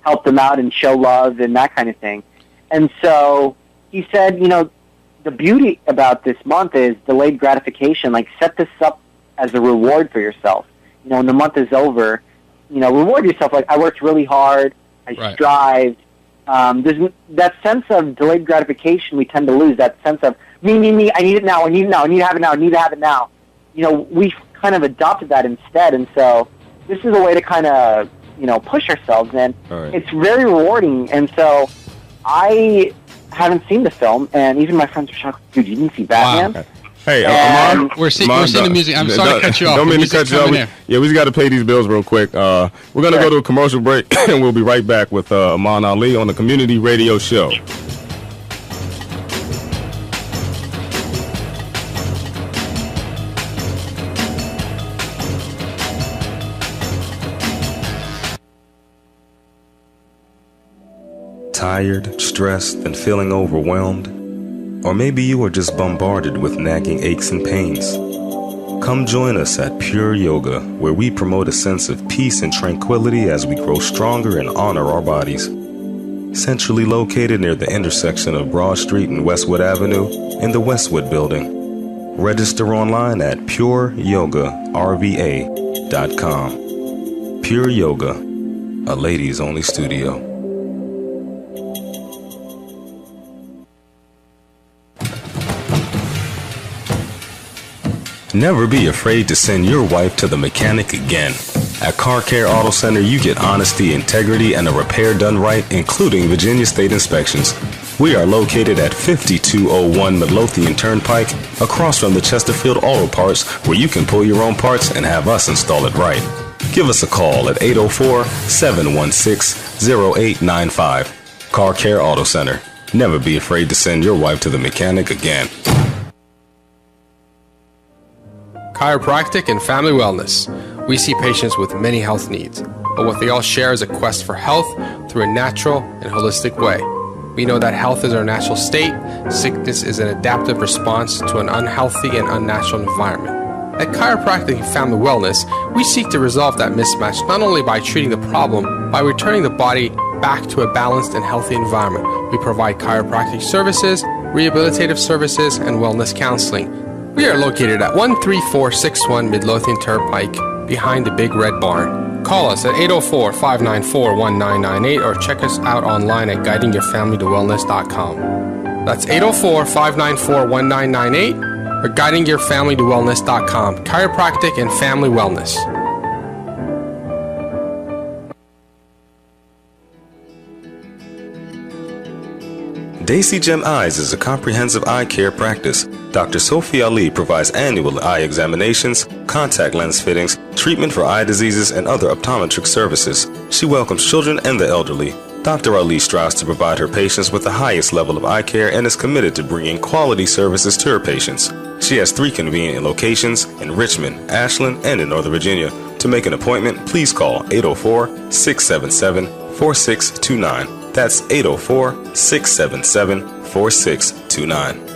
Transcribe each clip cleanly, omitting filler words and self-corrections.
help them out and show love and that kind of thing. And so he said, the beauty about this month is delayed gratification. Like, set this up as a reward for yourself. When the month is over, reward yourself. Like, I worked really hard. I strived. There's that sense of delayed gratification we tend to lose, that sense of me, I need it now, I need to have it now. We've kind of adopted that instead, and so this is a way to kind of, push ourselves, and it's very rewarding. And so I haven't seen the film, and even my friends are shocked. Dude, you didn't see Batman? Wow. Hey, Aman, we're seeing the music. I'm sorry to cut you off. Don't mean to cut you off. We just got to pay these bills real quick. We're going to go to a commercial break, and we'll be right back with Aman Ali on the Community Radio Show. Tired, stressed, and feeling overwhelmed? Or maybe you are just bombarded with nagging aches and pains. Come join us at Pure Yoga, where we promote a sense of peace and tranquility as we grow stronger and honor our bodies. Centrally located near the intersection of Broad Street and Westwood Avenue in the Westwood Building. Register online at pureyogarva.com. Pure Yoga, a ladies-only studio. Never be afraid to send your wife to the mechanic again. At Car Care Auto Center, you get honesty, integrity, and a repair done right, including Virginia State inspections. We are located at 5201 Midlothian Turnpike, across from the Chesterfield Auto Parts, where you can pull your own parts and have us install it right. Give us a call at 804-716-0895. Car Care Auto Center. Never be afraid to send your wife to the mechanic again. Chiropractic and family wellness. We see patients with many health needs, but what they all share is a quest for health through a natural and holistic way. We know that health is our natural state, sickness is an adaptive response to an unhealthy and unnatural environment. At Chiropractic and Family Wellness, we seek to resolve that mismatch not only by treating the problem, by returning the body back to a balanced and healthy environment. We provide chiropractic services, rehabilitative services, and wellness counseling. We are located at 13461 Midlothian Turnpike, behind the Big Red Barn. Call us at 804-594-1998 or check us out online at guidingyourfamilytowellness.com. That's 804-594-1998 or guidingyourfamilytowellness.com. Chiropractic and Family Wellness. Daisy Gem Eyes is a comprehensive eye care practice. Dr. Sophie Ali provides annual eye examinations, contact lens fittings, treatment for eye diseases, and other optometric services. She welcomes children and the elderly. Dr. Ali strives to provide her patients with the highest level of eye care and is committed to bringing quality services to her patients. She has 3 convenient locations in Richmond, Ashland, and in Northern Virginia. To make an appointment, please call 804-677-4629. That's 804-677-4629.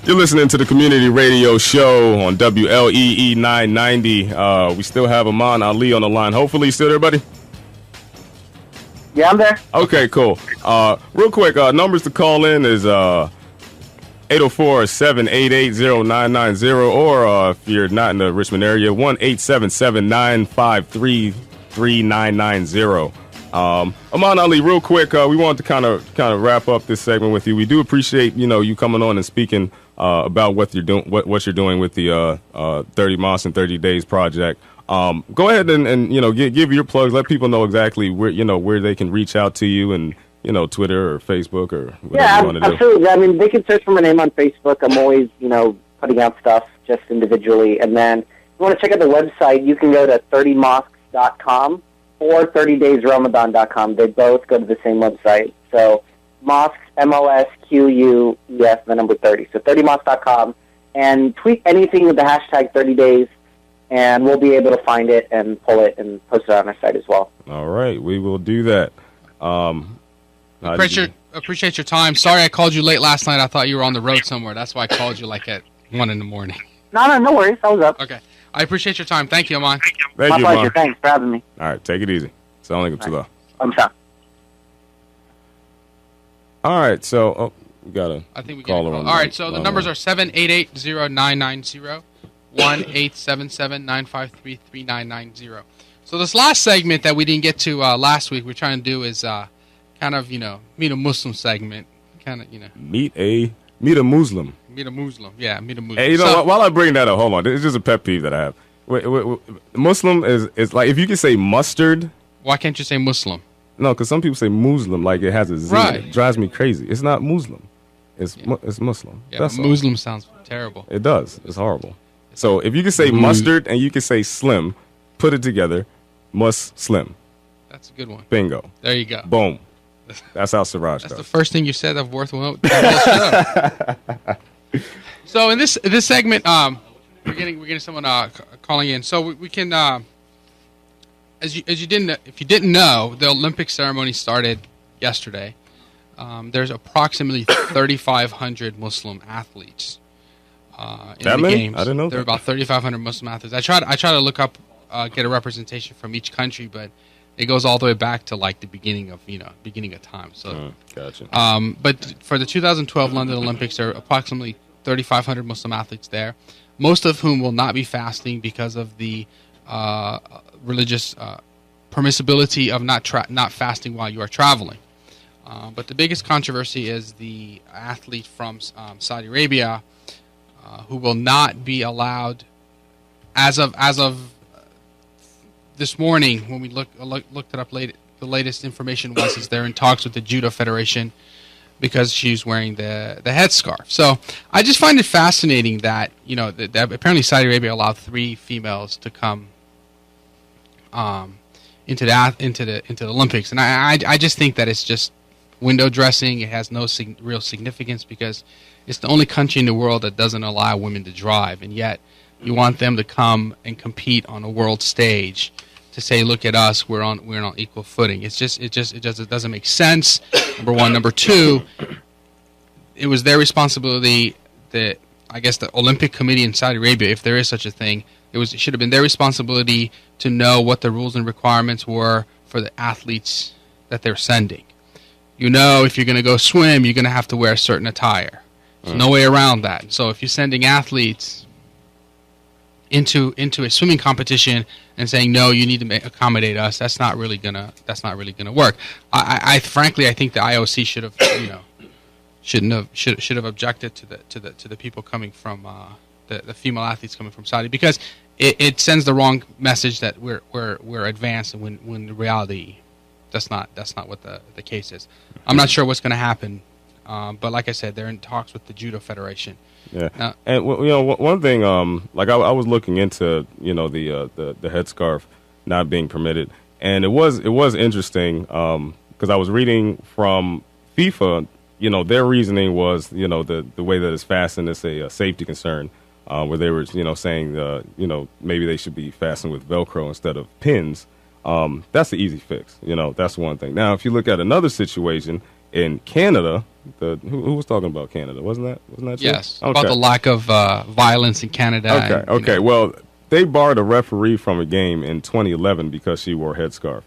You're listening to the Community Radio Show on WLEE 990. We still have Aman Ali on the line. Hopefully, still there, buddy? Yeah, I'm there. Okay, cool. Real quick, numbers to call in is 804-788-0990, or if you're not in the Richmond area, 1-877-953-3990. Aman Ali, real quick, we wanted to kind of wrap up this segment with you. We do appreciate you coming on and speaking about what you're doing, what you're doing with the 30 Months in 30 Days project. Go ahead and give your plugs. Let people know exactly where they can reach out to you, and Twitter or Facebook or whatever you want to do. Absolutely. I mean, they can search for my name on Facebook. I'm always putting out stuff just individually. And then if you want to check out the website, you can go to 30mosques.com or 30daysramadan.com. They both go to the same website. So mosques, MOSQUES, the number 30. So 30mosques.com, and tweet anything with the hashtag 30days. and we'll be able to find it and pull it and post it on our site as well. All right, we will do that. Appreciate your time. Sorry I called you late last night. I thought you were on the road somewhere. That's why I called you like at 1 in the morning. No worries. I was up. Okay. I appreciate your time. Thank you, Aman. Thank My you, pleasure. Aman. Thanks for having me. All right, take it easy. Assalamu alaikum. I'm sorry. All right, so we got a I think we caller get a on. call. All right, so the numbers are 788-0990, 1-877-953-3990. So this last segment that we didn't get to last week, we're trying to do is kind of, meet a Muslim segment. Kind of, Meet a Muslim. Meet a Muslim. Yeah, meet a Muslim. Hey, while I bring that up, hold on. This is just a pet peeve that I have. Muslim is like, if you can say mustard. Why can't you say Muslim? No, because some people say Muslim like it has a Z. Right. It drives me crazy. It's not Muslim. It's Muslim. Yeah, That's Muslim all. sounds terrible. It does. It's horrible. So if you can say mustard and you can say slim, put it together, slim. That's a good one. Bingo. There you go. Boom. That's how Sirraj That's does. the first thing you said of worth one. So in this segment, we're getting someone calling in. So we can, if you didn't know, the Olympic ceremony started yesterday. There's approximately 3,500 Muslim athletes in that the many? games. I didn't know there are that. about 3,500 Muslim athletes. I try to look up, get a representation from each country, but it goes all the way back to like the beginning of time. So, Gotcha. but for the 2012 London Olympics, there are approximately 3,500 Muslim athletes there, most of whom will not be fasting because of the religious permissibility of not fasting while you are traveling. But the biggest controversy is the athlete from Saudi Arabia, who will not be allowed, as of this morning when we looked it up late. The latest information is they're in talks with the Judo Federation because she's wearing the headscarf. So I just find it fascinating that that apparently Saudi Arabia allowed 3 females to come into the Olympics, and I just think that it's just window dressing. It has no real significance because it's the only country in the world that doesn't allow women to drive, and yet you want them to come and compete on a world stage to say, look at us, we're on equal footing. It doesn't make sense. Number one. Number two, it was their responsibility. I guess the Olympic Committee in Saudi Arabia, if there is such a thing, it should have been their responsibility to know what the rules and requirements were for the athletes that they're sending. If you're going to go swim, you're going to have to wear a certain attire. There's no way around that. So if you're sending athletes into a swimming competition and saying no, you need to accommodate us, that's not really gonna work. I frankly think the IOC should have objected to the people coming from the female athletes coming from Saudi, because it sends the wrong message that we're advanced, when in reality that's not what the case is. I'm not sure what's going to happen, but like I said, they're in talks with the Judo Federation. Yeah, and one thing, like I was looking into, the headscarf not being permitted, and it was interesting because I was reading from FIFA. Their reasoning was, the way that it's fastened is a safety concern, where they were, saying, maybe they should be fastened with Velcro instead of pins. That's the easy fix. That's one thing. Now, if you look at another situation in Canada. Who was talking about Canada? Wasn't that true? Yes, okay. About the lack of violence in Canada. Okay. Well, they barred a referee from a game in 2011 because she wore a headscarf,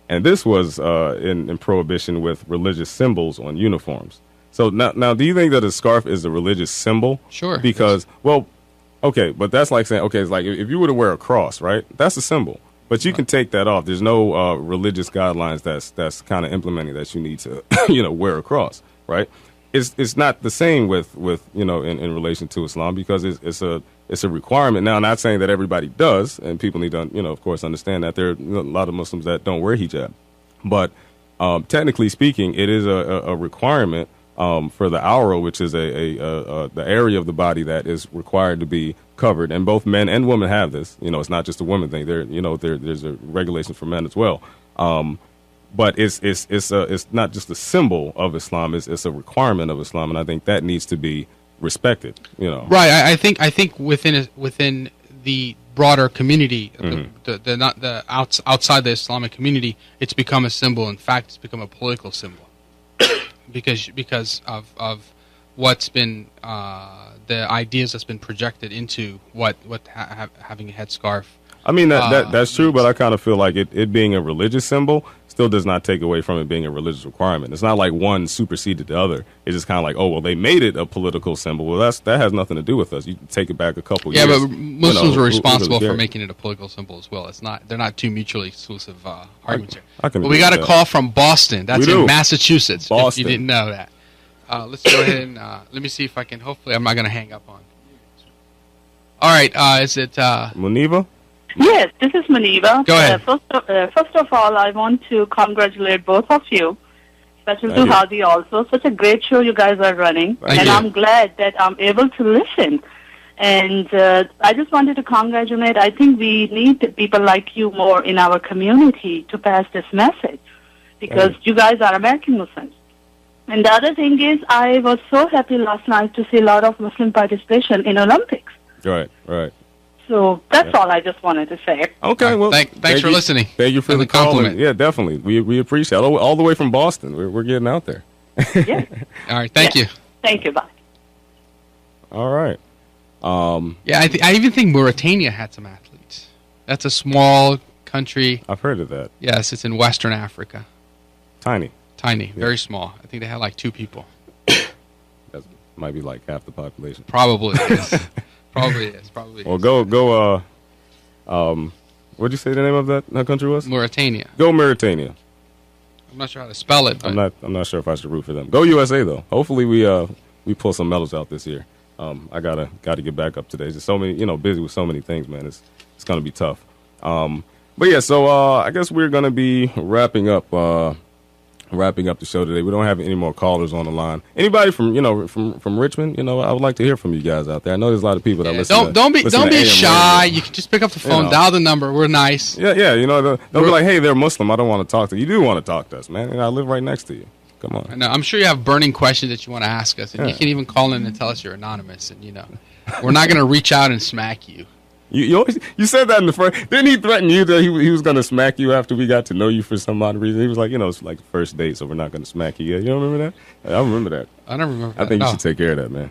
and this was in prohibition with religious symbols on uniforms. So now, do you think that a scarf is a religious symbol? Sure. Because but that's like saying, it's like if you were to wear a cross, right? That's a symbol. But you can take that off. There's no religious guidelines that's kind of implementing that you need to wear a cross. Right, it's not the same with in relation to Islam, because it's a requirement. Now, not saying that everybody does, and people need to of course understand that there are a lot of Muslims that don't wear hijab, but technically speaking, it is a requirement for the aura, which is the area of the body that is required to be covered, and both men and women have this. It's not just a woman thing. There's a regulation for men as well. But it's not just a symbol of Islam. It's a requirement of Islam, and I think that needs to be respected. Right. I think within the broader community, outside the Islamic community, it's become a symbol. In fact, it's become a political symbol because of what's been the ideas that's been projected into what having a headscarf. I mean, that's true, but I kind of feel like it being a religious symbol still does not take away from it being a religious requirement. It's not like one superseded the other. It's just kind of like, oh, well, they made it a political symbol. Well, that has nothing to do with us. You can take it back a couple years. Yeah, but Muslims were responsible for making it a political symbol as well. They're not two mutually exclusive arguments here. But we got a call from Boston. That's in Massachusetts, Boston. If you didn't know that. Let's go ahead and let me see if I can. Hopefully, I'm not going to hang up on. All right, is it Muniva? Yes, this is Muniva. Go ahead. First of all, I want to congratulate both of you, especially to Hadi also. Such a great show you guys are running. Thank you. I'm glad that I'm able to listen. And I just wanted to congratulate. I think we need people like you more in our community to pass this message because you guys are American Muslims. And the other thing is, I was so happy last night to see a lot of Muslim participation in Olympics. Right. So that's all I just wanted to say. Okay, well, thanks for listening. Thank you for the compliment. Yeah, definitely. We appreciate it. All the way from Boston. We're getting out there. Yeah. All right, thank you. Thank you, bye. All right. Yeah, I even think Mauritania had some athletes. That's a small country. I've heard of that. Yes, it's in Western Africa. Tiny, very small. I think they had like 2 people. That might be like half the population. Probably is. Probably is. Well, go. What'd you say the name of that country was? Mauritania. Go Mauritania. I'm not sure how to spell it. But I'm not sure if I should root for them. Go USA though. Hopefully we pull some medals out this year. I gotta get back up today. There's so many, busy with so many things, man. It's gonna be tough. But yeah, so I guess we're gonna be wrapping up the show today. We don't have any more callers on the line. Anybody from from Richmond, I would like to hear from you guys out there. I know there's a lot of people that listen. Don't be shy. You can just pick up the phone, dial the number. We're nice. Yeah. Don't be like, hey, they're Muslim. I don't want to talk to you. You do want to talk to us, man. I live right next to you. Come on. I know. I'm sure you have burning questions that you want to ask us, and you can even call in and tell us you're anonymous. And we're not going to reach out and smack you. You said that in the first. Didn't he threaten you that he was going to smack you after we got to know you for some odd reason? He was like, it's like the first date, so we're not going to smack you yet. You don't remember that? I remember that. I don't remember that. I think you should take care of that, man.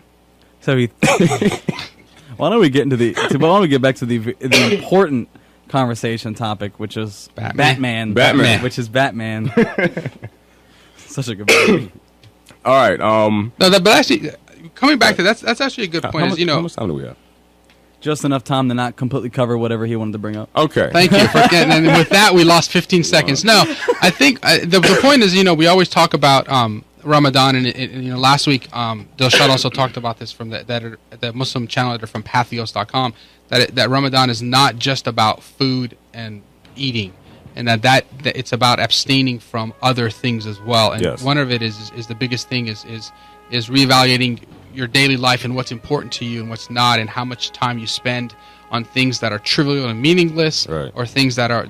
So why don't we get back to the important conversation topic, which is Batman. Which is Batman. Such a good movie. All right. But actually, coming back to that's actually a good point. How much time do we have? Just enough time to not completely cover whatever he wanted to bring up. Okay. Thank you. And with that, we lost 15 seconds. No, I think the point is, we always talk about Ramadan, and last week, Dilshad also talked about this from the Muslim channel editor from Pathos.com, that Ramadan is not just about food and eating, and that it's about abstaining from other things as well. And one of it is the biggest thing is reevaluating your daily life and what's important to you and what's not, and how much time you spend on things that are trivial and meaningless, or things that are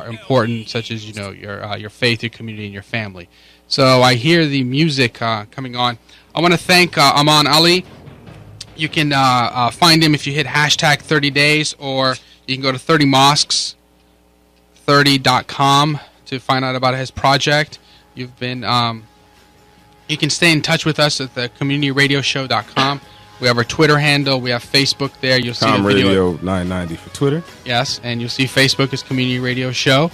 important, such as your faith, your community, and your family. So I hear the music coming on. I want to thank Aman Ali. You can find him if you hit hashtag 30 days, or you can go to 30mosques30.com to find out about his project. You've been you can stay in touch with us at the communityradioshow.com. We have our Twitter handle. We have Facebook there. You'll see the video. Radio 990 for Twitter. Yes, and you'll see Facebook as Community Radio Show.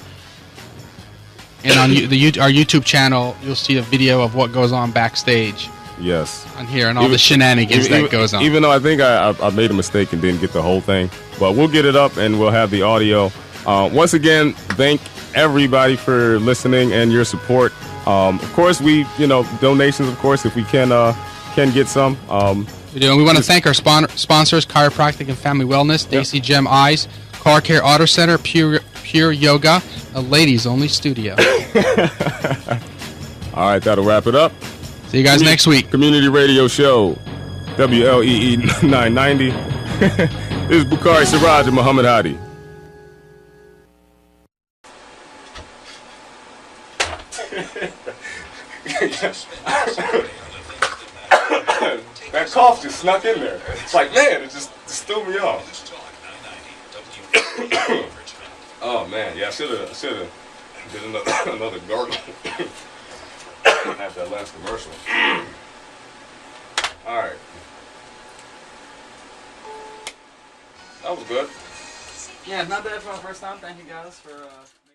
And on our YouTube channel, you'll see a video of what goes on backstage. Yes. On here and all the shenanigans that goes on. Even though I think I made a mistake and didn't get the whole thing. But we'll get it up and we'll have the audio. Once again, thank everybody for listening and your support. Of course, we, donations, of course, if we can get some. We do. And we want to thank our sponsors, Chiropractic and Family Wellness, Daisy Gem Eyes, Car Care Auto Center, Pure Yoga, a ladies-only studio. All right, that'll wrap it up. See you guys next week. Community Radio Show, WLEE 990. This is Bukhari, Sirraj, and Muhammad Hadi. That cough just snuck in there. It's like, man, it just threw me off. Oh man, yeah, I should have did another gargle. Have that last commercial. All right, that was good. Yeah, not bad for our first time. Thank you guys for.